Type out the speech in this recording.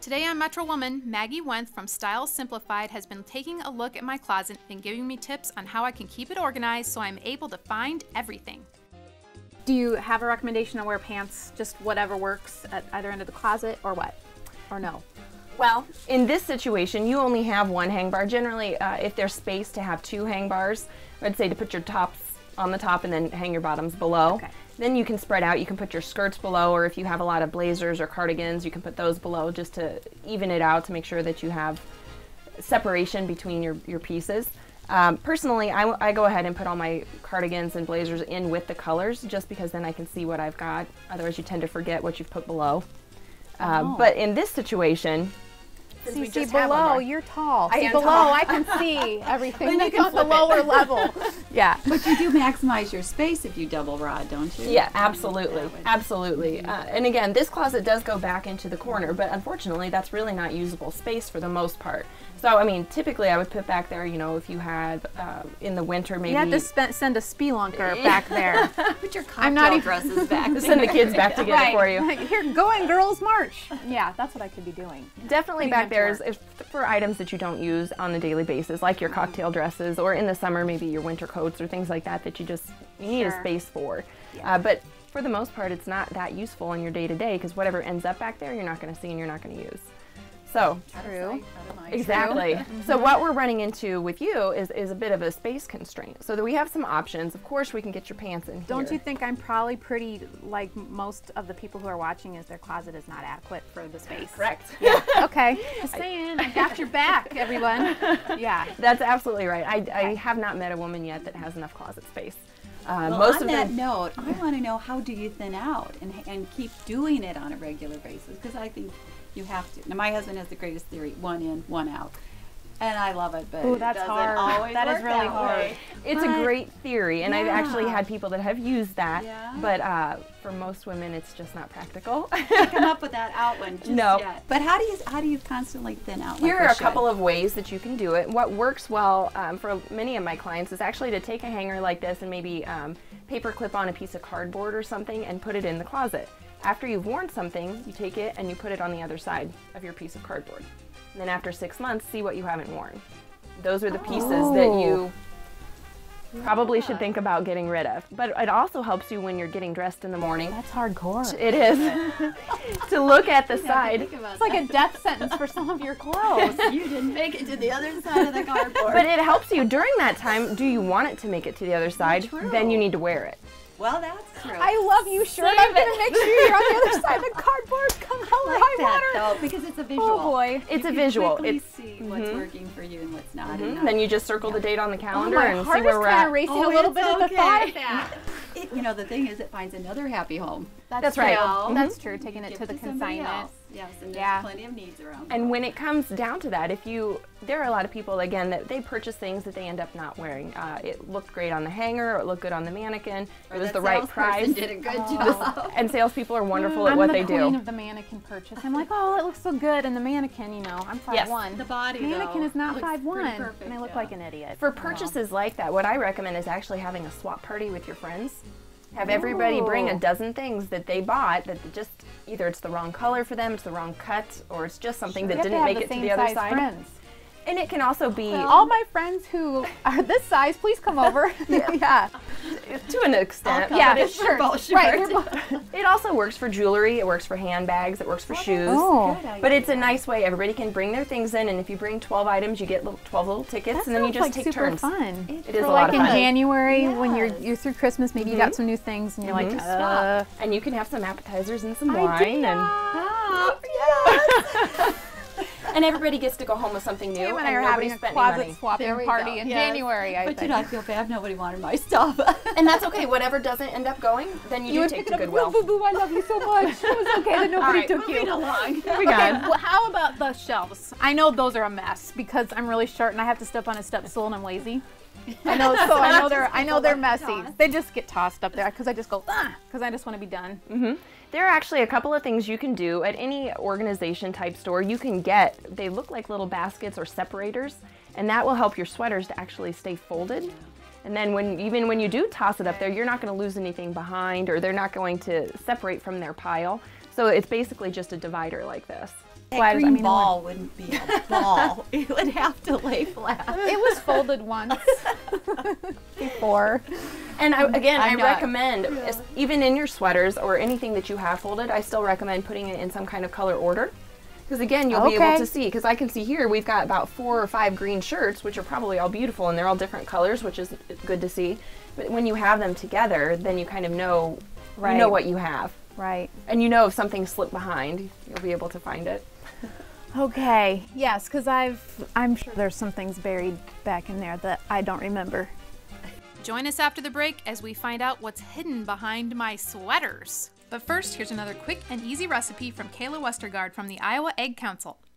Today on Metro Woman, Maggie Wenth from Style Simplified has been taking a look at my closet and giving me tips on how I can keep it organized so I'm able to find everything. Do you have a recommendation on wear pants, just whatever works at either end of the closet, or what? Or no? Well, in this situation, you only have one hang bar. Generally, if there's space to have two hang bars, I'd say to put your tops on the top and then hang your bottoms below. Okay. Then you can spread out. You can put your skirts below, or if you have a lot of blazers or cardigans, you can put those below just to even it out to make sure that you have separation between your pieces. Personally, I go ahead and put all my cardigans and blazers in with the colors just because then I can see what I've got. Otherwise, you tend to forget what you've put below. But in this situation, since we just have below, one more, you're tall. I See, am below, tall. I can see everything Then you that's can on the flip it. lower level. Yeah. But you do maximize your space if you double rod, don't you? Yeah, absolutely, absolutely. And again, this closet does go back into the corner, but unfortunately, that's really not usable space for the most part. So, I mean, typically I would put back there, you know, if you had in the winter maybe. You have to send a spelunker back there. Put your I'm not cocktail even- dresses back. send the kids back to get it for you. Like, here, go in, girls, march. Yeah, that's what I could be doing. Definitely Putting back them to there is for items that you don't use on a daily basis, like your cocktail dresses, or in the summer maybe your winter coats or things like that you need a Sure. space for. Yeah. But for the most part, it's not that useful in your day-to-day because whatever ends up back there, you're not going to see and you're not going to use. So, True. exactly. So what we're running into with you is a bit of a space constraint. So that we have some options. Of course, we can get your pants in here. Don't you think I'm probably pretty, like most of the people who are watching, is their closet is not adequate for the space? Correct. Okay. Just saying, I got your back, everyone. Yeah. That's absolutely right. I have not met a woman yet that has enough closet space. Well, Most on of that them. note, I want to know, how do you thin out and keep doing it on a regular basis? Because I think you have to. Now, my husband has the greatest theory: one in, one out. And I love it, but Ooh, it that's doesn't hard. always That is work really that hard. way. It's a But- great theory, and I've actually Yeah. had people that have used that, Yeah. but for most women, it's just not practical. Come up with that out one just No. yet. But how do you constantly thin out? Here like are we a should? couple of ways that you can do it. What works well for many of my clients is actually to take a hanger like this and maybe paper clip on a piece of cardboard or something and put it in the closet. After you've worn something, you take it and you put it on the other side of your piece of cardboard. And then after 6 months, see what you haven't worn. Those are the pieces that you probably should think about getting rid of. But it also helps you when you're getting dressed in the morning. That's hardcore. It is. To look at the side. It's like a death sentence for some of your clothes. You didn't make it to the other side of the cardboard. But it helps you during that time. Do you want it to make it to the other side? True. Then you need to wear it. Well, that's true. I love you, shirt. I'm going to make sure you're on the other side of the cardboard. Come hell or like high that water. though, because it's a visual. Oh boy. It's You a can visual. quickly It's see what's working for you and what's not. then you just circle the date on the calendar My and see heart where is we're kind at. of racing a little bit at the thought of that. You know, the thing is, it finds another happy home. That's right. true. That's true. Taking it Give to the somebody consignment. else. Yes, and Yeah. there's plenty of needs around. And when it comes down to that, there are a lot of people, again, that they purchase things that they end up not wearing. It looked great on the hanger, or it looked good on the mannequin, Or it was that the right salesperson price. did a good job. And salespeople are wonderful at I'm what the they queen do. of the mannequin purchase. I'm like, oh, it looks so good. And the mannequin, you know, I'm 5'1". Yes. The body, Mannequin though, is not looks 5'1", pretty perfect, and I look yeah. like an idiot. For Oh, well. purchases like that, what I recommend is actually having a swap party with your friends. Have everybody bring a Ooh. dozen things that they bought that just either it's the wrong color for them, it's the wrong cut, or it's just something You that have to didn't have make the it to same the other size side. Friends. And it can also be All my friends who are this size, please come over. Yeah. to an extent. Yeah, but sure. both Right. shirts. we're both- it also works for jewelry, it works for handbags, it works for shoes. Oh. But it's a nice way. Everybody can bring their things in, and if you bring 12 items, you get 12 little tickets, That and then you sounds just like take super turns. fun. It is For a lot like of in fun. January when Yes. you're through Christmas, maybe you got some new things and you're like, And you can have some appetizers and some I wine, do and not. and everybody gets to go home with something new, Sam and and I are having nobody's a spending closet money. swapping There we party go. in Yes. January, I But think. you know, I feel bad nobody wanted my stuff. And that's okay. Whatever doesn't end up going, then you do would take pick to it up. Goodwill. Boo, boo, boo, I love you so much. It was okay that nobody right, took Moving you. along. We Okay, got it. well, how about the shelves? I know those are a mess because I'm really short and I have to step on a step stool and I'm lazy. I know, so I know they're messy. They just get tossed up there because I just go because I just want to be done. There are actually a couple of things you can do at any organization type store. You can get, they look like little baskets or separators, and that will help your sweaters to actually stay folded. And then even when you do toss it up there, you're not going to lose anything behind, or they're not going to separate from their pile. So it's basically just a divider like this. That Slide- I green mean, it ball wouldn't be a ball. It would have to lay flat. It was folded once before. And I I'm not- recommend, even in your sweaters or anything that you have folded, I still recommend putting it in some kind of color order. Because again, you'll be able Okay. to see, because I can see here we've got about 4 or 5 green shirts, which are probably all beautiful, and they're all different colors, which is good to see. But when you have them together, then you kind of know, you know Right. what you have. Right. And you know if something slipped behind, you'll be able to find it. Okay. Yes, because I'm sure there's some things buried back in there that I don't remember. Join us after the break as we find out what's hidden behind my sweaters. But first, here's another quick and easy recipe from Kayla Westergaard from the Iowa Egg Council.